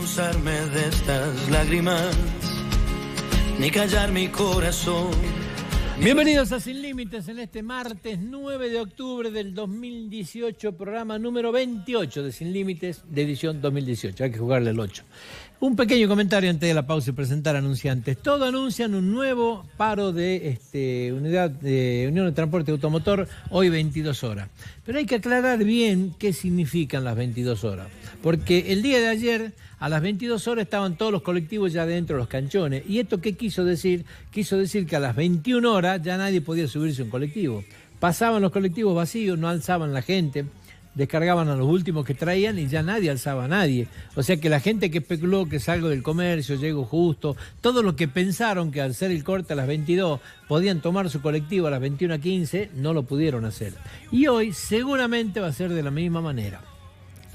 avergonzarme de estas lágrimas, ni callar mi corazón. Bienvenidos a Sin Límites en este martes 9 de octubre del 2018, programa número 28 de Sin Límites de edición 2018. Hay que jugarle el 8. Un pequeño comentario antes de la pausa y presentar anunciantes. Todos anuncian un nuevo paro de unidad de Unión de Transporte Automotor hoy 22 horas. Pero hay que aclarar bien qué significan las 22 horas. Porque el día de ayer a las 22 horas estaban todos los colectivos ya dentro de los canchones. ¿Y esto qué quiso decir? Quiso decir que a las 21 horas ya nadie podía subirse a un colectivo. Pasaban los colectivos vacíos, no alzaban la gente, descargaban a los últimos que traían y ya nadie alzaba a nadie. O sea que la gente que especuló que salgo del comercio, llego justo, todos los que pensaron que al hacer el corte a las 22 podían tomar su colectivo a las 21:15, no lo pudieron hacer. Y hoy seguramente va a ser de la misma manera.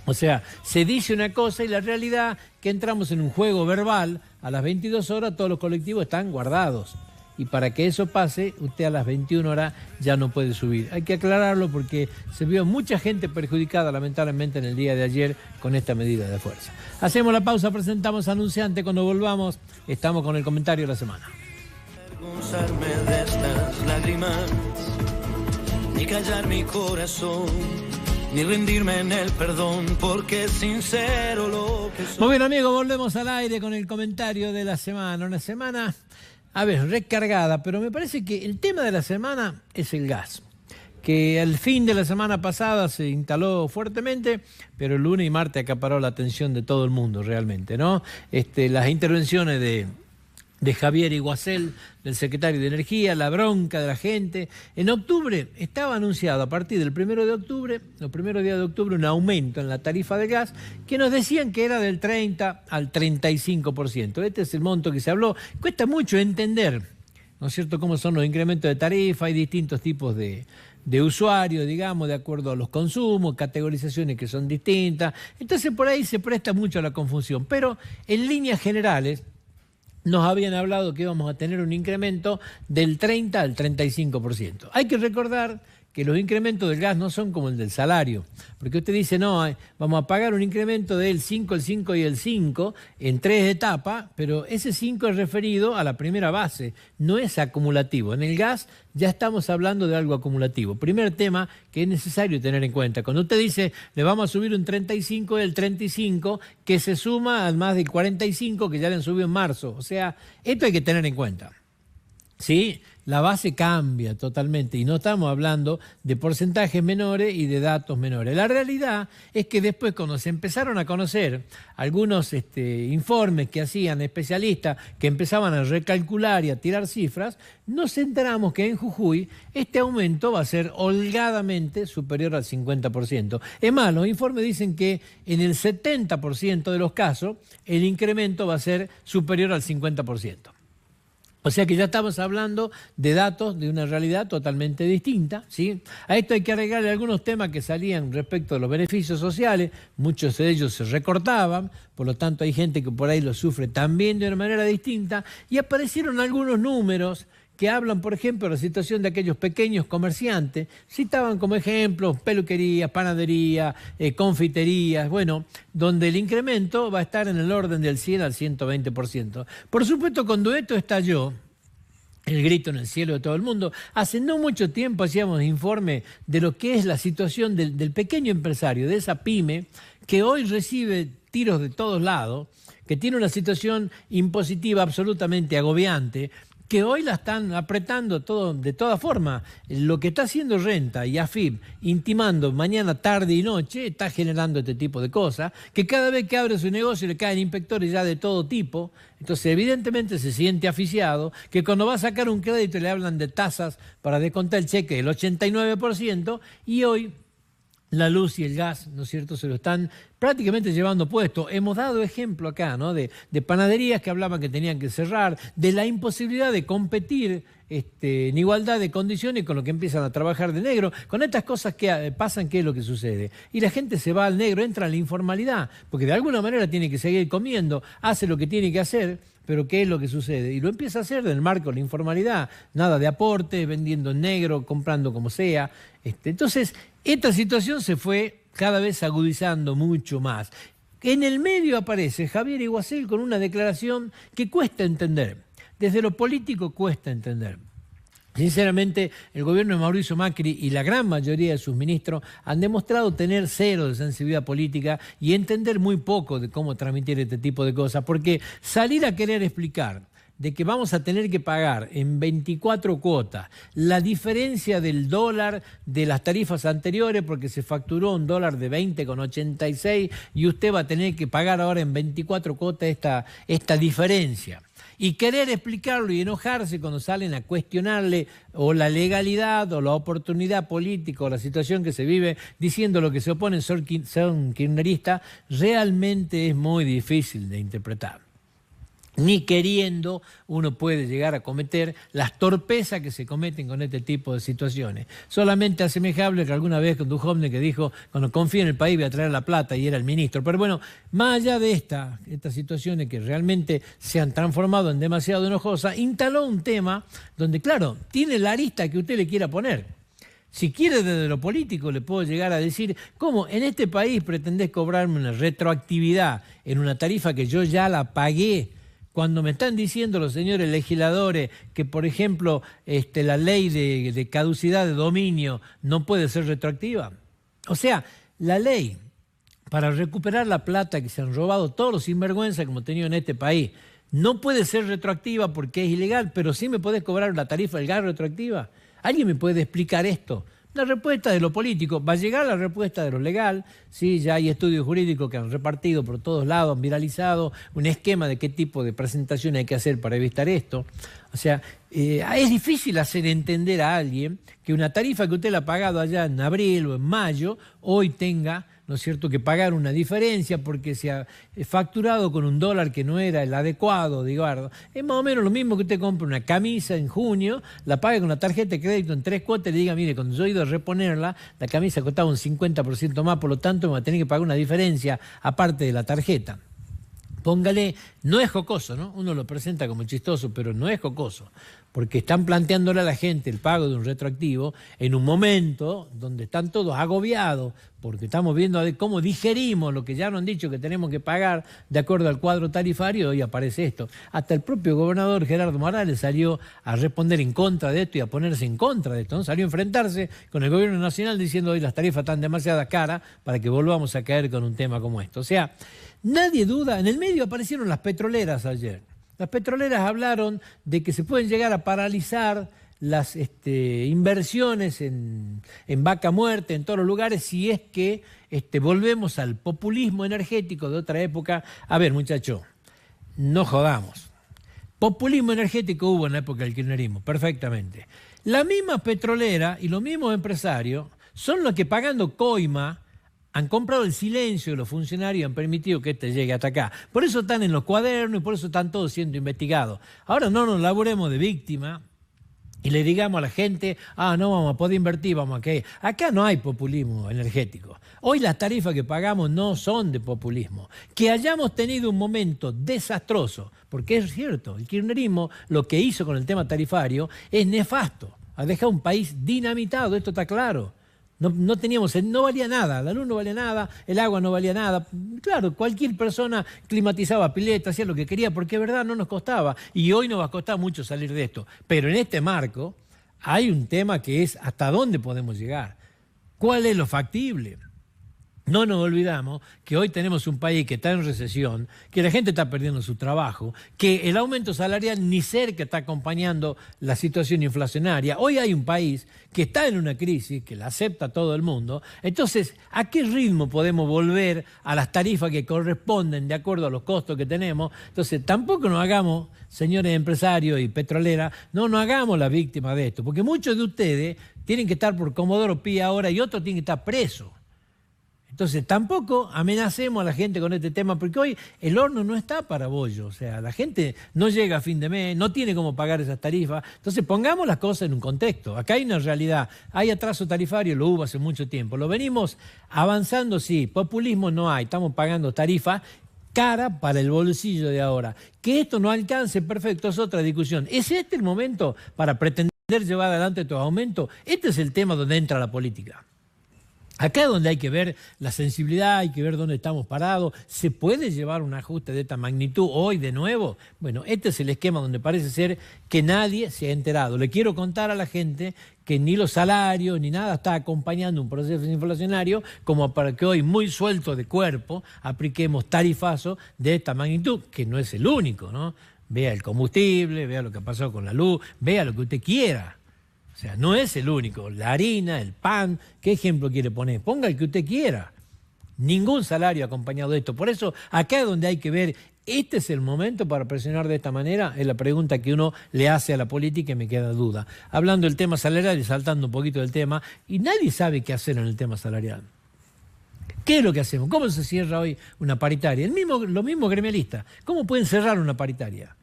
O sea, se dice una cosa y la realidad que entramos en un juego verbal. A las 22 horas todos los colectivos están guardados. Y para que eso pase, usted a las 21 horas ya no puede subir. Hay que aclararlo porque se vio mucha gente perjudicada lamentablemente en el día de ayer con esta medida de fuerza. Hacemos la pausa, presentamos anunciante. Cuando volvamos, estamos con el comentario de la semana. Avergonzarme de estas lágrimas, ni callar mi corazón, ni rendirme en el perdón, porque es sincero lo que soy. Muy bien, amigos, volvemos al aire con el comentario de la semana. Una semana, a ver, recargada, pero me parece que el tema de la semana es el gas, que al fin de la semana pasada se instaló fuertemente, pero el lunes y martes acaparó la atención de todo el mundo realmente, ¿no? Las intervenciones de Javier Iguacel, del secretario de Energía, la bronca de la gente. En octubre estaba anunciado a partir del 1 de octubre, los primeros días de octubre, un aumento en la tarifa de gas que nos decían que era del 30 al 35%. Este es el monto que se habló. Cuesta mucho entender, ¿no es cierto?, cómo son los incrementos de tarifa. Hay distintos tipos de usuarios, digamos, de acuerdo a los consumos, categorizaciones que son distintas. Entonces por ahí se presta mucho a la confusión. Pero en líneas generales nos habían hablado que íbamos a tener un incremento del 30 al 35%. Hay que recordar que los incrementos del gas no son como el del salario, porque usted dice, no, vamos a pagar un incremento del 5, el 5 y el 5 en 3 etapas, pero ese 5 es referido a la primera base, no es acumulativo. En el gas ya estamos hablando de algo acumulativo. Primer tema que es necesario tener en cuenta. Cuando usted dice, le vamos a subir un 35, el 35 que se suma al más del 45 que ya le han subido en marzo. O sea, esto hay que tener en cuenta. ¿Sí? La base cambia totalmente y no estamos hablando de porcentajes menores y de datos menores. La realidad es que después, cuando se empezaron a conocer algunos informes que hacían especialistas que empezaban a recalcular y a tirar cifras, nos enteramos que en Jujuy este aumento va a ser holgadamente superior al 50%. Es más, los informes dicen que en el 70% de los casos el incremento va a ser superior al 50%. O sea que ya estamos hablando de datos de una realidad totalmente distinta, ¿sí? A esto hay que agregarle algunos temas que salían respecto a los beneficios sociales. Muchos de ellos se recortaban, por lo tanto hay gente que por ahí lo sufre también de una manera distinta. Y aparecieron algunos números que hablan, por ejemplo, de la situación de aquellos pequeños comerciantes. Citaban como ejemplo peluquerías, panaderías, confiterías, bueno, donde el incremento va a estar en el orden del 100 al 120%. Por supuesto, cuando esto estalló, el grito en el cielo de todo el mundo, hace no mucho tiempo hacíamos informe de lo que es la situación del pequeño empresario, de esa pyme, que hoy recibe tiros de todos lados, que tiene una situación impositiva absolutamente agobiante, que hoy la están apretando de toda forma. Lo que está haciendo Renta y AFIP, intimando mañana, tarde y noche, está generando este tipo de cosas, que cada vez que abre su negocio le caen inspectores ya de todo tipo. Entonces evidentemente se siente asfixiado, que cuando va a sacar un crédito le hablan de tasas para descontar el cheque del 89%, y hoy la luz y el gas, ¿no es cierto?, se lo están prácticamente llevando puesto. Hemos dado ejemplo acá, ¿no?, de panaderías que hablaban que tenían que cerrar, de la imposibilidad de competir en igualdad de condiciones con lo que empiezan a trabajar de negro. Con estas cosas que pasan, ¿qué es lo que sucede? Y la gente se va al negro, entra en la informalidad, porque de alguna manera tiene que seguir comiendo, hace lo que tiene que hacer, pero ¿qué es lo que sucede? Y lo empieza a hacer en el marco de la informalidad, nada de aporte, vendiendo en negro, comprando como sea. Entonces, esta situación se fue cada vez agudizando mucho más. En el medio aparece Javier Iguacel con una declaración que cuesta entender. Desde lo político cuesta entender. Sinceramente, el gobierno de Mauricio Macri y la gran mayoría de sus ministros han demostrado tener cero de sensibilidad política y entender muy poco de cómo transmitir este tipo de cosas, porque salir a querer explicar de que vamos a tener que pagar en 24 cuotas la diferencia del dólar de las tarifas anteriores porque se facturó un dólar de 20,86 y usted va a tener que pagar ahora en 24 cuotas esta diferencia. Y querer explicarlo y enojarse cuando salen a cuestionarle o la legalidad o la oportunidad política o la situación que se vive diciendo lo que se oponen son kirchneristas, realmente es muy difícil de interpretar. Ni queriendo uno puede llegar a cometer las torpezas que se cometen con este tipo de situaciones. Solamente asemejable que alguna vez con Duhovne que dijo, cuando confíe en el país voy a traer la plata, y era el ministro. Pero bueno, más allá de estas situaciones que realmente se han transformado en demasiado enojosas, instaló un tema donde, claro, tiene la arista que usted le quiera poner. Si quiere desde lo político le puedo llegar a decir, ¿cómo en este país pretendés cobrarme una retroactividad en una tarifa que yo ya la pagué? Cuando me están diciendo los señores legisladores que, por ejemplo, la ley de caducidad de dominio no puede ser retroactiva. O sea, la ley para recuperar la plata que se han robado todos los sinvergüenzas que hemos tenido en este país no puede ser retroactiva porque es ilegal, pero sí me podés cobrar la tarifa del gas retroactiva. ¿Alguien me puede explicar esto? La respuesta de lo político, va a llegar la respuesta de lo legal, sí, ya hay estudios jurídicos que han repartido por todos lados, han viralizado un esquema de qué tipo de presentación hay que hacer para evitar esto. O sea, es difícil hacer entender a alguien que una tarifa que usted la ha pagado allá en abril o en mayo, hoy tenga, ¿no es cierto?, que pagar una diferencia porque se ha facturado con un dólar que no era el adecuado, digo. Es más o menos lo mismo que usted compra una camisa en junio, la paga con una tarjeta de crédito en 3 cuotas y le diga, mire, cuando yo he ido a reponerla, la camisa costaba un 50% más, por lo tanto me va a tener que pagar una diferencia aparte de la tarjeta. Póngale, no es jocoso, ¿no? Uno lo presenta como chistoso, pero no es jocoso, porque están planteándole a la gente el pago de un retroactivo en un momento donde están todos agobiados, porque estamos viendo cómo digerimos lo que ya nos han dicho que tenemos que pagar de acuerdo al cuadro tarifario, y aparece esto. Hasta el propio gobernador Gerardo Morales salió a responder en contra de esto y a ponerse en contra de esto, ¿no? Salió a enfrentarse con el gobierno nacional diciendo hoy las tarifas están demasiado caras para que volvamos a caer con un tema como esto. O sea, nadie duda. En el medio aparecieron las petroleras ayer. Las petroleras hablaron de que se pueden llegar a paralizar las inversiones en vaca muerta, en todos los lugares, si es que volvemos al populismo energético de otra época. A ver, muchachos, no jodamos. Populismo energético hubo en la época del kirchnerismo, perfectamente. La misma petrolera y los mismos empresarios son los que, pagando coima, han comprado el silencio de los funcionarios y han permitido que llegue hasta acá. Por eso están en los cuadernos y por eso están todos siendo investigados. Ahora no nos laburemos de víctima y le digamos a la gente, no vamos a poder invertir, vamos a que... Acá no hay populismo energético. Hoy las tarifas que pagamos no son de populismo. Que hayamos tenido un momento desastroso, porque es cierto, el kirchnerismo lo que hizo con el tema tarifario es nefasto. Ha dejado un país dinamitado, esto está claro. No valía nada, la luz no valía nada, el agua no valía nada. Claro, cualquier persona climatizaba pileta, hacía lo que quería, porque es verdad, no nos costaba. Y hoy nos va a costar mucho salir de esto. Pero en este marco hay un tema que es hasta dónde podemos llegar. ¿Cuál es lo factible? No nos olvidamos que hoy tenemos un país que está en recesión, que la gente está perdiendo su trabajo, que el aumento salarial ni cerca está acompañando la situación inflacionaria. Hoy hay un país que está en una crisis, que la acepta todo el mundo. Entonces, ¿a qué ritmo podemos volver a las tarifas que corresponden de acuerdo a los costos que tenemos? Entonces, tampoco nos hagamos, señores empresarios y petroleras, no nos hagamos la víctima de esto, porque muchos de ustedes tienen que estar por Comodoro Pi ahora y otros tienen que estar presos. Entonces, tampoco amenacemos a la gente con este tema, porque hoy el horno no está para bollo. O sea, la gente no llega a fin de mes, no tiene cómo pagar esas tarifas. Entonces, pongamos las cosas en un contexto. Acá hay una realidad. Hay atraso tarifario, lo hubo hace mucho tiempo. Lo venimos avanzando, sí. Populismo no hay. Estamos pagando tarifas cara para el bolsillo de ahora. Que esto no alcance, perfecto, es otra discusión. ¿Es este el momento para pretender llevar adelante estos aumentos? Este es el tema donde entra la política. Acá es donde hay que ver la sensibilidad, hay que ver dónde estamos parados. ¿Se puede llevar un ajuste de esta magnitud hoy de nuevo? Bueno, este es el esquema donde parece ser que nadie se ha enterado. Le quiero contar a la gente que ni los salarios ni nada está acompañando un proceso inflacionario como para que hoy, muy suelto de cuerpo, apliquemos tarifazos de esta magnitud, que no es el único, ¿no? Vea el combustible, vea lo que ha pasado con la luz, vea lo que usted quiera. O sea, no es el único. La harina, el pan, ¿qué ejemplo quiere poner? Ponga el que usted quiera. Ningún salario acompañado de esto. Por eso, acá es donde hay que ver, ¿este es el momento para presionar de esta manera? Es la pregunta que uno le hace a la política y me queda duda. Hablando del tema salarial y saltando un poquito del tema, y nadie sabe qué hacer en el tema salarial. ¿Qué es lo que hacemos? ¿Cómo se cierra hoy una paritaria? Lo mismo gremialista. ¿Cómo pueden cerrar una paritaria?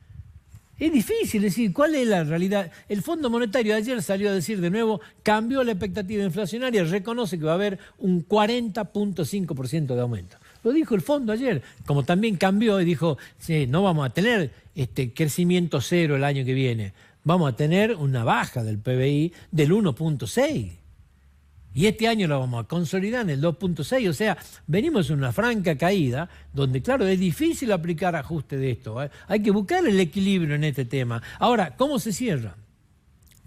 Es difícil decir cuál es la realidad. El Fondo Monetario ayer salió a decir de nuevo, cambió la expectativa inflacionaria, reconoce que va a haber un 40.5% de aumento. Lo dijo el fondo ayer, como también cambió y dijo, sí, no vamos a tener crecimiento cero el año que viene, vamos a tener una baja del PBI del 1.6%. Y este año lo vamos a consolidar en el 2.6, o sea, venimos en una franca caída, donde claro, es difícil aplicar ajuste de esto, ¿eh? Hay que buscar el equilibrio en este tema. Ahora, ¿cómo se cierra?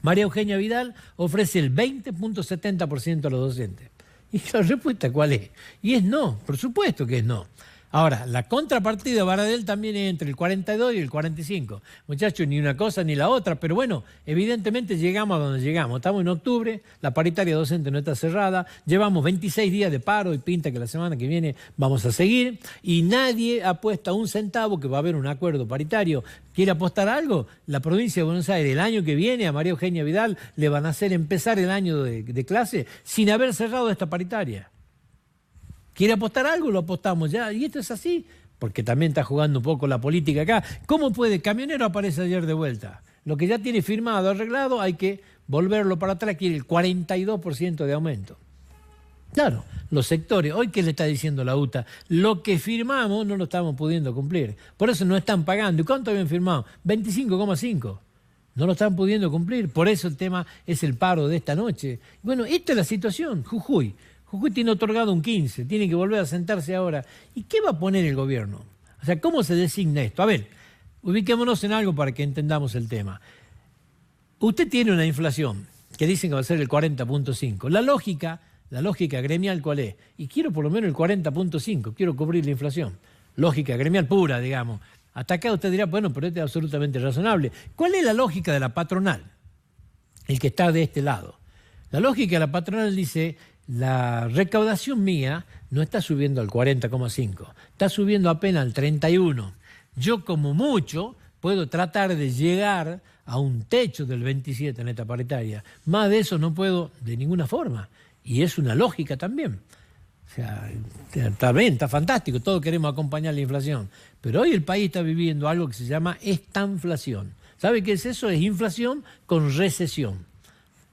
María Eugenia Vidal ofrece el 20.70% a los docentes. Y la respuesta, ¿cuál es? Y es no, por supuesto que es no. Ahora, la contrapartida de Baradel también es entre el 42 y el 45. Muchachos, ni una cosa ni la otra, pero bueno, evidentemente llegamos a donde llegamos. Estamos en octubre, la paritaria docente no está cerrada, llevamos 26 días de paro y pinta que la semana que viene vamos a seguir, y nadie apuesta un centavo que va a haber un acuerdo paritario. ¿Quiere apostar algo? La provincia de Buenos Aires, el año que viene a María Eugenia Vidal le van a hacer empezar el año de clase sin haber cerrado esta paritaria. ¿Quiere apostar algo? Lo apostamos ya. Y esto es así, porque también está jugando un poco la política acá. ¿Cómo puede? Camionero aparece ayer de vuelta. Lo que ya tiene firmado, arreglado, hay que volverlo para atrás, quiere el 42% de aumento. Claro, los sectores, hoy ¿qué le está diciendo la UTA? Lo que firmamos no lo estamos pudiendo cumplir. Por eso no están pagando. ¿Y cuánto habían firmado? 25,5. No lo están pudiendo cumplir. Por eso el tema es el paro de esta noche. Bueno, esta es la situación. Jujuy tiene otorgado un 15, tiene que volver a sentarse ahora. ¿Y qué va a poner el gobierno? O sea, ¿cómo se designa esto? A ver, ubiquémonos en algo para que entendamos el tema. Usted tiene una inflación que dicen que va a ser el 40.5. La lógica gremial, ¿cuál es? Y quiero por lo menos el 40.5, quiero cubrir la inflación. Lógica gremial pura, digamos. Hasta acá usted dirá, bueno, pero esto es absolutamente razonable. ¿Cuál es la lógica de la patronal? El que está de este lado. La lógica de la patronal dice, la recaudación mía no está subiendo al 40,5, está subiendo apenas al 31. Yo como mucho puedo tratar de llegar a un techo del 27 en esta paritaria. Más de eso no puedo de ninguna forma. Y es una lógica también. O sea, está bien, está fantástico, todos queremos acompañar la inflación. Pero hoy el país está viviendo algo que se llama estanflación. ¿Sabe qué es eso? Es inflación con recesión,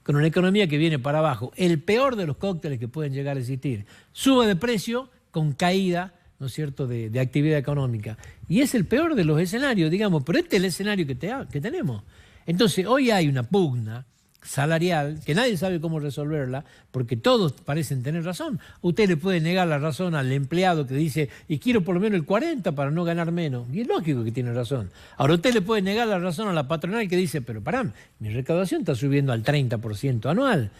con una economía que viene para abajo. El peor de los cócteles que pueden llegar a existir. Sube de precio con caída, ¿no es cierto?, de actividad económica. Y es el peor de los escenarios, digamos, pero este es el escenario que tenemos. Entonces, hoy hay una pugna salarial que nadie sabe cómo resolverla, porque todos parecen tener razón. Usted le puede negar la razón al empleado que dice, y quiero por lo menos el 40 para no ganar menos. Y es lógico que tiene razón. Ahora usted le puede negar la razón a la patronal que dice, pero pará, mi recaudación está subiendo al 30% anual.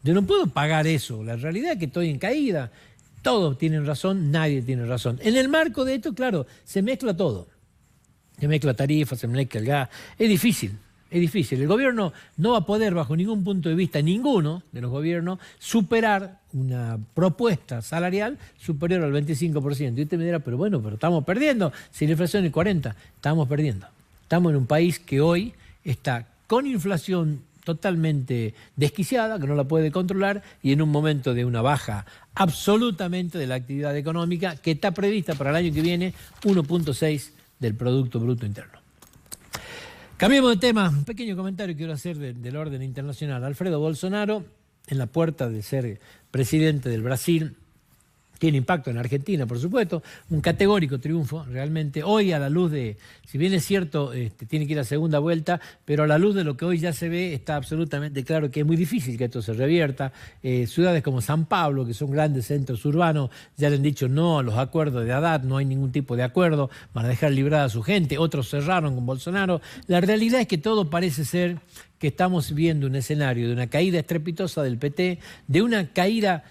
Yo no puedo pagar eso. La realidad es que estoy en caída. Todos tienen razón, nadie tiene razón. En el marco de esto, claro, se mezcla todo. Se mezcla tarifas, se mezcla el gas. Es difícil. Es difícil. El gobierno no va a poder, bajo ningún punto de vista, ninguno de los gobiernos, superar una propuesta salarial superior al 25%. Y usted me dirá, pero bueno, pero estamos perdiendo. Si la inflación es 40%, estamos perdiendo. Estamos en un país que hoy está con inflación totalmente desquiciada, que no la puede controlar, y en un momento de una baja absolutamente de la actividad económica que está prevista para el año que viene 1.6 del Producto Bruto Interno. Cambiemos de tema. Un pequeño comentario quiero hacer del orden internacional. Alfredo Bolsonaro, en la puerta de ser presidente del Brasil, Tiene impacto en Argentina, por supuesto, un categórico triunfo, realmente. Hoy, a la luz de, si bien es cierto, tiene que ir a segunda vuelta, pero a la luz de lo que hoy ya se ve, está absolutamente claro que es muy difícil que esto se revierta. Ciudades como San Pablo, que son grandes centros urbanos, ya le han dicho no a los acuerdos de Haddad, no hay ningún tipo de acuerdo, van a dejar librada a su gente, otros cerraron con Bolsonaro. La realidad es que todo parece ser que estamos viendo un escenario de una caída estrepitosa del PT, de una caída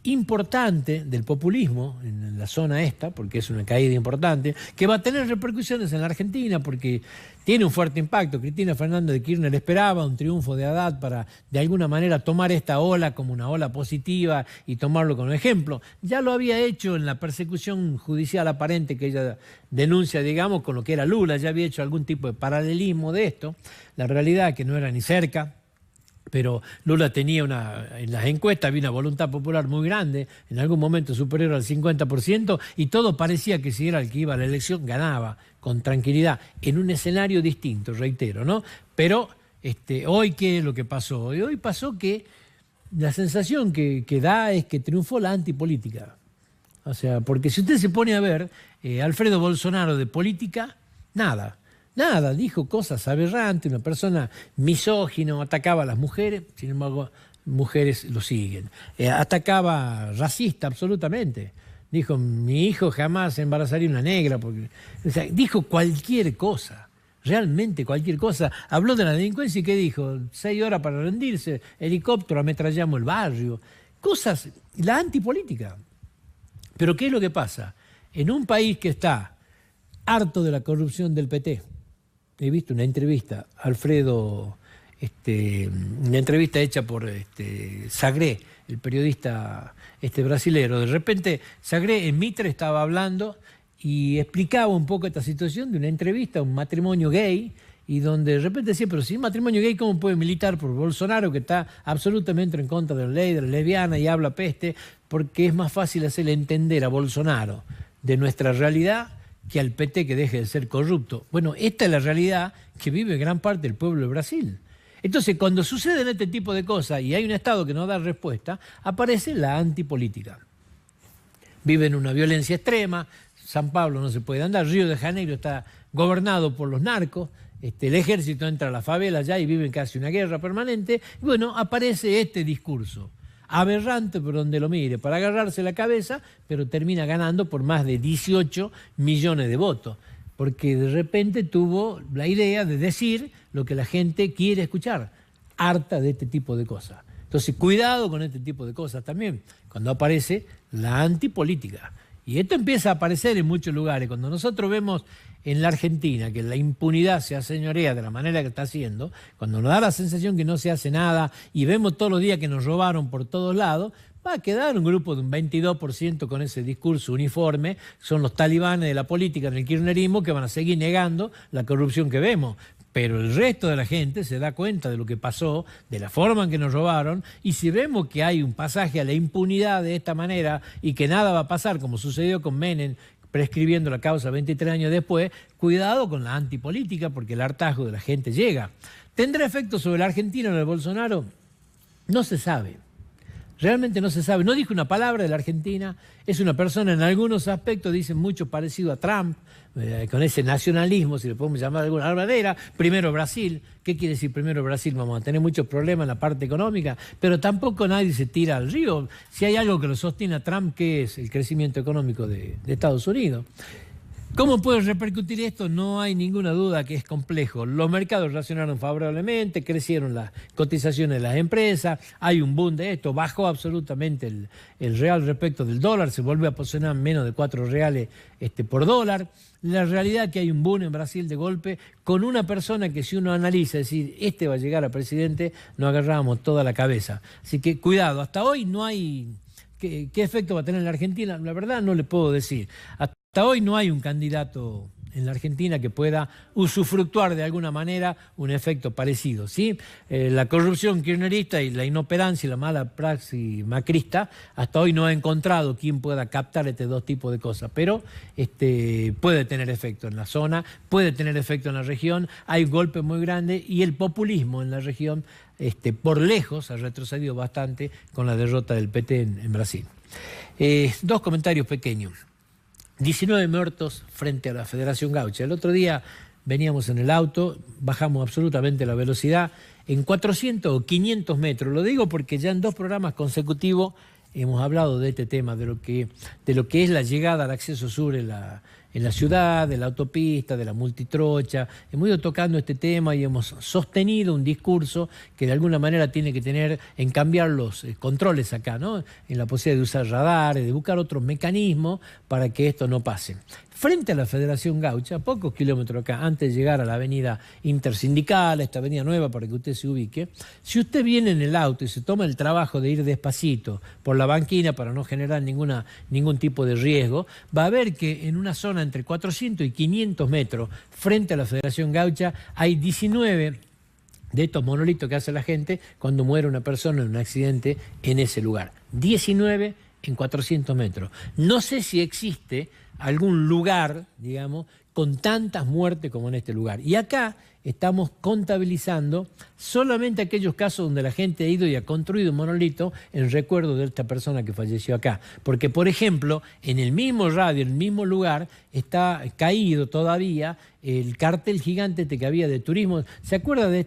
importante del populismo en la zona esta, porque es una caída importante, que va a tener repercusiones en la Argentina, porque tiene un fuerte impacto. Cristina Fernández de Kirchner esperaba un triunfo de Haddad para, de alguna manera, tomar esta ola como una ola positiva y tomarlo como ejemplo. Ya lo había hecho en la persecución judicial aparente que ella denuncia, digamos, con lo que era Lula. Ya había hecho algún tipo de paralelismo de esto. La realidad es que no era ni cerca. Pero Lula tenía en las encuestas había una voluntad popular muy grande, en algún momento superior al 50%, y todo parecía que si era el que iba a la elección, ganaba con tranquilidad, en un escenario distinto, reitero, ¿no? Pero hoy, ¿qué es lo que pasó? Hoy pasó que la sensación que da es que triunfó la antipolítica. O sea, porque si usted se pone a ver, Alfredo Bolsonaro de política, nada. Nada, dijo cosas aberrantes, una persona misógino, atacaba a las mujeres, sin embargo, mujeres lo siguen. Atacaba racista, absolutamente. Dijo, mi hijo jamás embarazaría una negra. Porque, o sea, dijo cualquier cosa, realmente cualquier cosa. Habló de la delincuencia y ¿qué dijo? 6 horas para rendirse, helicóptero, ametrallamos el barrio. Cosas, la antipolítica. Pero ¿qué es lo que pasa? En un país que está harto de la corrupción del PT, he visto una entrevista, Alfredo, una entrevista hecha por Sagré, el periodista brasilero. De repente, Sagré en Mitre estaba hablando y explicaba un poco esta situación de una entrevista, un matrimonio gay, y donde de repente decía, pero si un matrimonio gay, ¿cómo puede militar por Bolsonaro, que está absolutamente en contra de la ley, de la lesbiana y habla peste? Porque es más fácil hacerle entender a Bolsonaro de nuestra realidad que al PT que deje de ser corrupto. Bueno, esta es la realidad que vive gran parte del pueblo de Brasil. Entonces, cuando suceden este tipo de cosas y hay un Estado que no da respuesta, aparece la antipolítica. Viven una violencia extrema, San Pablo no se puede andar, Río de Janeiro está gobernado por los narcos, el ejército entra a la favela allá y viven casi una guerra permanente. Y bueno, aparece este discurso aberrante por donde lo mire, para agarrarse la cabeza, pero termina ganando por más de 18 millones de votos, porque de repente tuvo la idea de decir lo que la gente quiere escuchar, harta de este tipo de cosas. Entonces, cuidado con este tipo de cosas también, cuando aparece la antipolítica. Y esto empieza a aparecer en muchos lugares. Cuando nosotros vemos en la Argentina que la impunidad se aseñorea de la manera que está haciendo, cuando nos da la sensación que no se hace nada y vemos todos los días que nos robaron por todos lados, va a quedar un grupo de un 22% con ese discurso uniforme. Son los talibanes de la política en el kirchnerismo que van a seguir negando la corrupción que vemos. Pero el resto de la gente se da cuenta de lo que pasó, de la forma en que nos robaron, y si vemos que hay un pasaje a la impunidad de esta manera y que nada va a pasar, como sucedió con Menem, prescribiendo la causa 23 años después, cuidado con la antipolítica, porque el hartazgo de la gente llega. ¿Tendrá efecto sobre la Argentina o el Bolsonaro? No se sabe. Realmente no se sabe. No dijo una palabra de la Argentina. Es una persona, en algunos aspectos, dicen mucho parecido a Trump, con ese nacionalismo, si le podemos llamar de alguna manera. Primero Brasil. ¿Qué quiere decir primero Brasil? Vamos a tener muchos problemas en la parte económica, pero tampoco nadie se tira al río. Si hay algo que lo sostiene a Trump, ¿qué es? El crecimiento económico de Estados Unidos. ¿Cómo puede repercutir esto? No hay ninguna duda que es complejo. Los mercados reaccionaron favorablemente, crecieron las cotizaciones de las empresas, hay un boom de esto, bajó absolutamente el real respecto del dólar, se vuelve a posicionar menos de 4 reales por dólar. La realidad es que hay un boom en Brasil de golpe con una persona que, si uno analiza, es decir, va a llegar a presidente, nos agarrábamos toda la cabeza. Así que cuidado, hasta hoy no hay... ¿Qué efecto va a tener en la Argentina? La verdad no le puedo decir. Hasta hoy no hay un candidato en la Argentina que pueda usufructuar de alguna manera un efecto parecido, ¿sí? La corrupción kirchnerista y la inoperancia y la mala praxis macrista hasta hoy no ha encontrado quien pueda captar estos dos tipos de cosas, pero puede tener efecto en la zona, puede tener efecto en la región, hay un golpe muy grande y el populismo en la región por lejos ha retrocedido bastante con la derrota del PT en Brasil. Dos comentarios pequeños. 19 muertos frente a la Federación Gaucha. El otro día veníamos en el auto, bajamos absolutamente la velocidad en 400 o 500 metros. Lo digo porque ya en 2 programas consecutivos hemos hablado de este tema, de lo que es la llegada al acceso sur en la ciudad, de la autopista, de la multitrocha. Hemos ido tocando este tema y hemos sostenido un discurso que de alguna manera tiene que tener en cambiar los controles acá, ¿no? En la posibilidad de usar radares, de buscar otros mecanismos para que esto no pase. Frente a la Federación Gaucha, a pocos kilómetros acá, antes de llegar a la avenida Intersindical, esta avenida nueva para que usted se ubique, si usted viene en el auto y se toma el trabajo de ir despacito por la banquina para no generar ningún tipo de riesgo, va a ver que en una zona entre 400 y 500 metros frente a la Federación Gaucha hay 19 de estos monolitos que hace la gente cuando muere una persona en un accidente en ese lugar. 19 en 400 metros. No sé si existe algún lugar, digamos, con tantas muertes como en este lugar. Y acá estamos contabilizando solamente aquellos casos donde la gente ha ido y ha construido un monolito en recuerdo de esta persona que falleció acá. Porque, por ejemplo, en el mismo radio, en el mismo lugar, está caído todavía el cartel gigante que había de turismo. ¿Se acuerda de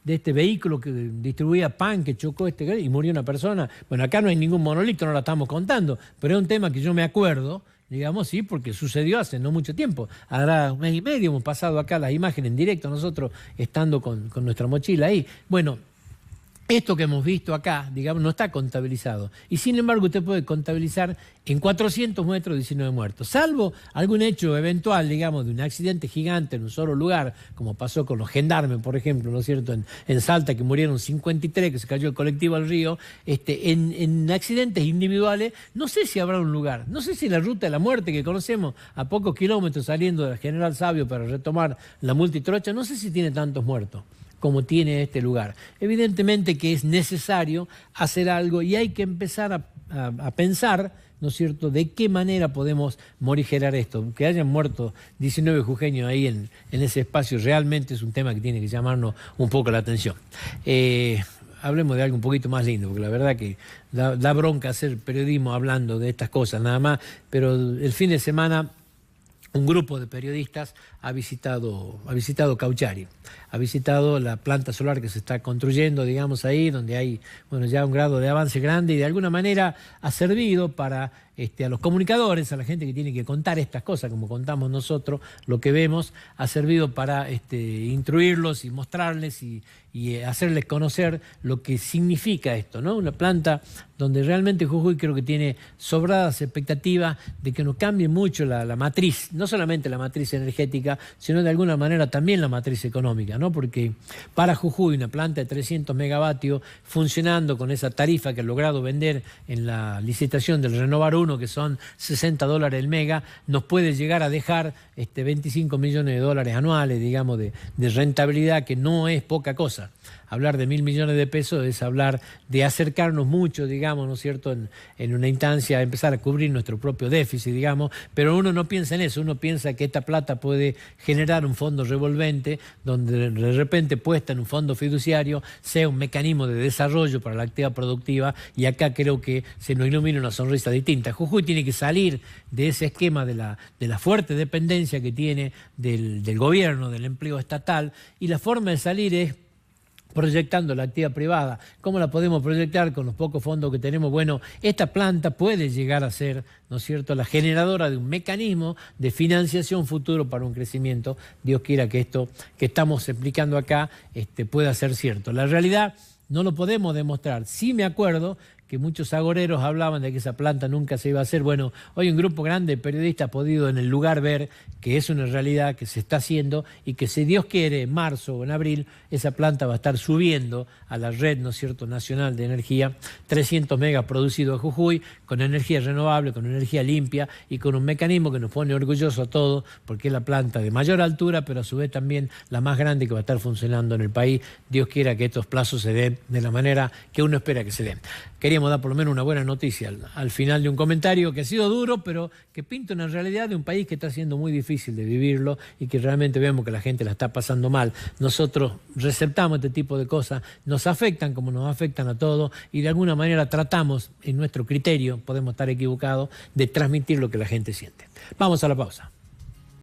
este vehículo que distribuía pan, que chocó y murió una persona? Bueno, acá no hay ningún monolito, no lo estamos contando, pero es un tema que yo me acuerdo, digamos, sí, porque sucedió hace no mucho tiempo. Hará un mes y medio hemos pasado acá las imágenes en directo, nosotros estando con nuestra mochila ahí. Bueno, esto que hemos visto acá, digamos, no está contabilizado. Y sin embargo usted puede contabilizar en 400 metros 19 muertos. Salvo algún hecho eventual, digamos, de un accidente gigante en un solo lugar, como pasó con los gendarmes, por ejemplo, ¿no es cierto?, en Salta, que murieron 53, que se cayó el colectivo al río. En accidentes individuales, no sé si habrá un lugar. No sé si la ruta de la muerte que conocemos a pocos kilómetros saliendo del General Sabio para retomar la multitrocha, no sé si tiene tantos muertos como tiene este lugar. Evidentemente que es necesario hacer algo y hay que empezar a pensar, ¿no es cierto?, de qué manera podemos morigerar esto. Que hayan muerto 19 jujeños ahí en ese espacio realmente es un tema que tiene que llamarnos un poco la atención. Hablemos de algo un poquito más lindo, porque la verdad que da bronca hacer periodismo hablando de estas cosas nada más, pero el fin de semana un grupo de periodistas ha visitado Cauchari, ha visitado la planta solar que se está construyendo, digamos, ahí, donde hay, bueno, ya un grado de avance grande y de alguna manera ha servido para a los comunicadores, a la gente que tiene que contar estas cosas, como contamos nosotros, lo que vemos, ha servido para instruirlos y mostrarles y hacerles conocer lo que significa esto, ¿no? Una planta donde realmente Jujuy creo que tiene sobradas expectativas de que no cambie mucho la matriz, no solamente la matriz energética, sino de alguna manera también la matriz económica, ¿no? Porque para Jujuy una planta de 300 megavatios funcionando con esa tarifa que ha logrado vender en la licitación del Renovar 1, que son $60 el mega, nos puede llegar a dejar 25 millones de dólares anuales, digamos, de rentabilidad, que no es poca cosa. Hablar de 1.000 millones de pesos es hablar de acercarnos mucho, digamos, ¿no es cierto?, en una instancia a empezar a cubrir nuestro propio déficit, digamos, pero uno no piensa en eso, uno piensa que esta plata puede generar un fondo revolvente donde de repente puesta en un fondo fiduciario sea un mecanismo de desarrollo para la actividad productiva, y acá creo que se nos ilumina una sonrisa distinta. Jujuy tiene que salir de ese esquema de la fuerte dependencia que tiene del gobierno, del empleo estatal, y la forma de salir es proyectando la actividad privada. ¿Cómo la podemos proyectar con los pocos fondos que tenemos? Bueno, esta planta puede llegar a ser, ¿no es cierto?, la generadora de un mecanismo de financiación futuro para un crecimiento. Dios quiera que esto que estamos explicando acá pueda ser cierto. La realidad no lo podemos demostrar. Sí me acuerdo que muchos agoreros hablaban de que esa planta nunca se iba a hacer. Bueno, hoy un grupo grande de periodistas ha podido en el lugar ver que es una realidad, que se está haciendo y que si Dios quiere, en marzo o en abril, esa planta va a estar subiendo a la red, ¿no es cierto?, nacional de energía, 300 megas producidos en Jujuy, con energía renovable, con energía limpia y con un mecanismo que nos pone orgullosos a todos, porque es la planta de mayor altura, pero a su vez también la más grande que va a estar funcionando en el país. Dios quiera que estos plazos se den de la manera que uno espera que se den. Queríamos queríamos dar por lo menos una buena noticia al final de un comentario que ha sido duro, pero que pinta una realidad de un país que está siendo muy difícil de vivirlo y que realmente vemos que la gente la está pasando mal. Nosotros receptamos este tipo de cosas, nos afectan como nos afectan a todos y de alguna manera tratamos, en nuestro criterio, podemos estar equivocados, de transmitir lo que la gente siente. Vamos a la pausa.